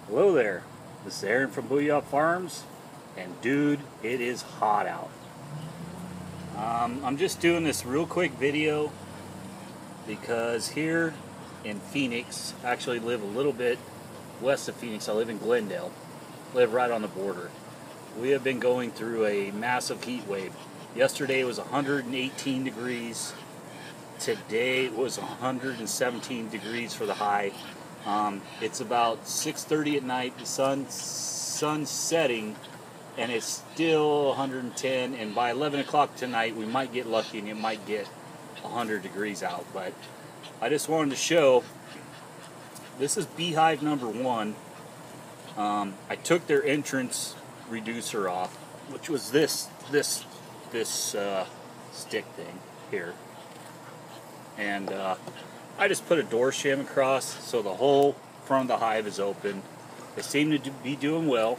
Hello there, this is Aaron from Booyah Farms, and dude, it is hot out. I'm just doing this real quick video because here in Phoenix, I actually live a little bit west of Phoenix. I live in Glendale, live right on the border. We have been going through a massive heat wave. Yesterday it was 118 degrees. Today it was 117 degrees for the high. It's about 6:30 at night. The sun's setting, and it's still 110. And by 11 o'clock tonight, we might get lucky, and it might get 100 degrees out. But I just wanted to show. This is beehive number 1. I took their entrance reducer off, which was this stick thing here, and I just put a door shim across so the whole front of the hive is open. They seem to be doing well,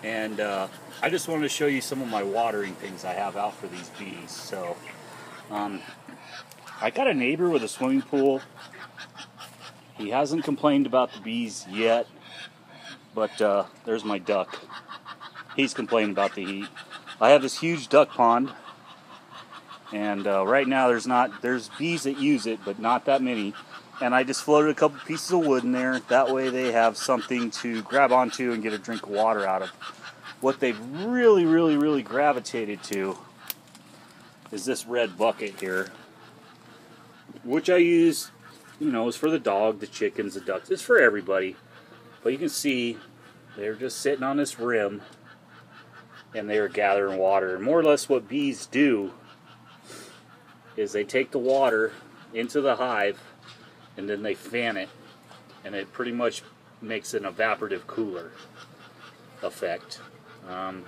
and I just wanted to show you some of my watering things I have out for these bees. So I got a neighbor with a swimming pool. He hasn't complained about the bees yet, but there's my duck. He's complaining about the heat. I have this huge duck pond, and right now there's bees that use it, but not that many. And I just floated a couple pieces of wood in there. That way they have something to grab onto and get a drink of water out of. What they've really gravitated to is this red bucket here, which I use, is for the dog, the chickens, the ducks. It's for everybody. But you can see they're just sitting on this rim, and they are gathering water. And more or less what bees do is they take the water into the hive and then they fan it, and it pretty much makes an evaporative cooler effect. I've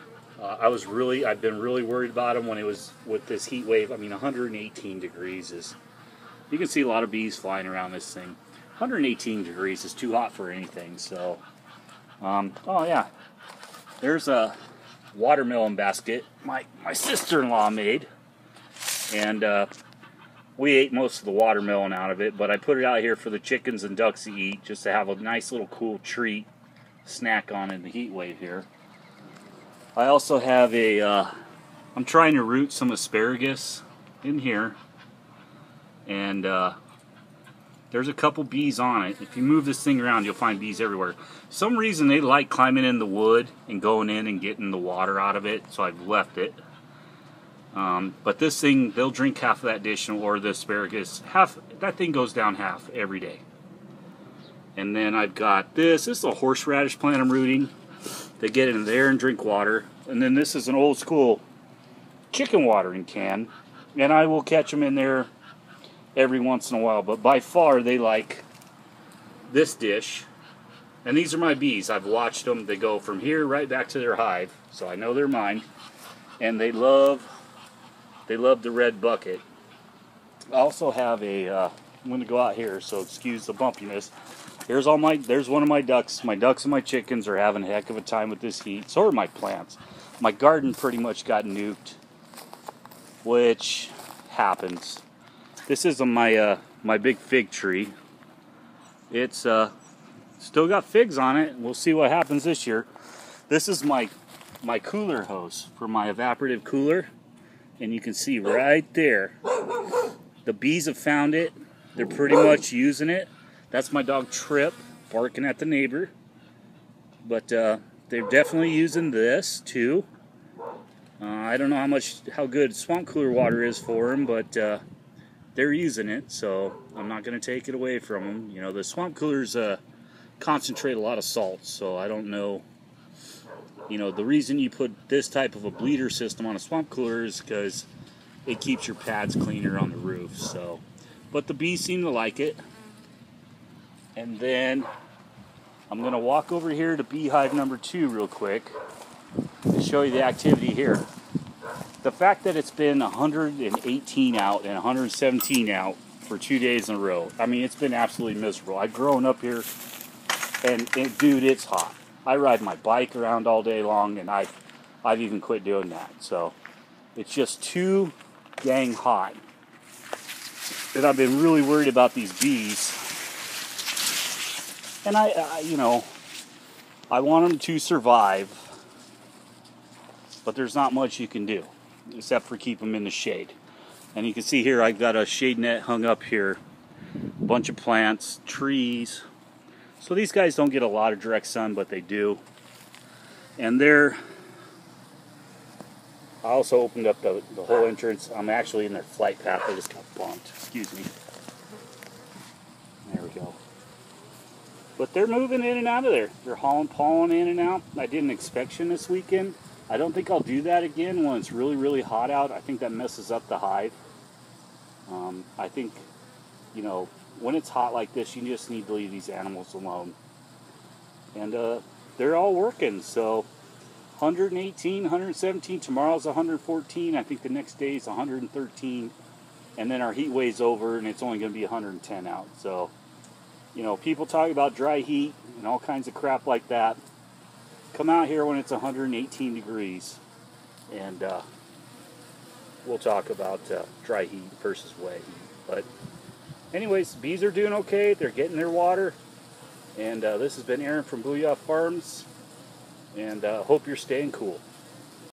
been really worried about them when it was with this heat wave. I mean, 118 degrees is, you can see a lot of bees flying around this thing. 118 degrees is too hot for anything. So oh yeah, there's a watermelon basket my sister-in-law made, and we ate most of the watermelon out of it, but I put it out here for the chickens and ducks to eat, just to have a nice little cool treat snack on in the heat wave here. I also have I'm trying to root some asparagus in here, and there's a couple bees on it. If you move this thing around, you'll find bees everywhere. For some reason they like climbing in the wood and going in and getting the water out of it, so I've left it. But this thing, they'll drink half of that dish, or the asparagus. That thing goes down half every day. And then I've got this is a horseradish plant I'm rooting. They get in there and drink water. And then this is an old school chicken watering can, and I will catch them in there every once in a while. But by far they like this dish. And these are my bees. I've watched them. They go from here right back to their hive, so I know they're mine. And they love the red bucket. I also have I'm going to go out here, so excuse the bumpiness. There's one of my ducks. My ducks and my chickens are having a heck of a time with this heat. So are my plants. My garden pretty much got nuked, which happens. This is my big fig tree. It's still got figs on it. We'll see what happens this year. This is my cooler hose for my evaporative cooler. And you can see right there, the bees have found it. They're pretty much using it. That's my dog Trip barking at the neighbor. But they're definitely using this too. I don't know how good swamp cooler water is for them, but they're using it. So I'm not going to take it away from them. The swamp coolers concentrate a lot of salt, so I don't know. The reason you put this type of a bleeder system on a swamp cooler is because it keeps your pads cleaner on the roof. So, but the bees seem to like it. And then I'm going to walk over here to beehive number 2 real quick to show you the activity here. The fact that it's been 118 out and 117 out for 2 days in a row. I mean, it's been absolutely miserable. I've grown up here, and dude, it's hot. I ride my bike around all day long, and I've even quit doing that. So it's just too dang hot. And I've been really worried about these bees. And I want them to survive, but there's not much you can do except for keep them in the shade. And you can see here I've got a shade net hung up here, a bunch of plants, trees. So these guys don't get a lot of direct sun, but they do. And I also opened up the whole entrance. I'm actually in their flight path. I just got bumped. Excuse me. There we go. But they're moving in and out of there. They're hauling pollen in and out. I did an inspection this weekend. I don't think I'll do that again when it's really, really hot out. I think that messes up the hive. I think, you know, when it's hot like this, you just need to leave these animals alone. And they're all working. So 118, 117. Tomorrow's 114. I think the next day is 113. And then our heat wave's over, and it's only going to be 110 out. So, you know, people talk about dry heat and all kinds of crap like that. Come out here when it's 118 degrees, and we'll talk about dry heat versus wet heat. But anyways, bees are doing okay. They're getting their water. And this has been Aaron from Booyah Farms, and hope you're staying cool.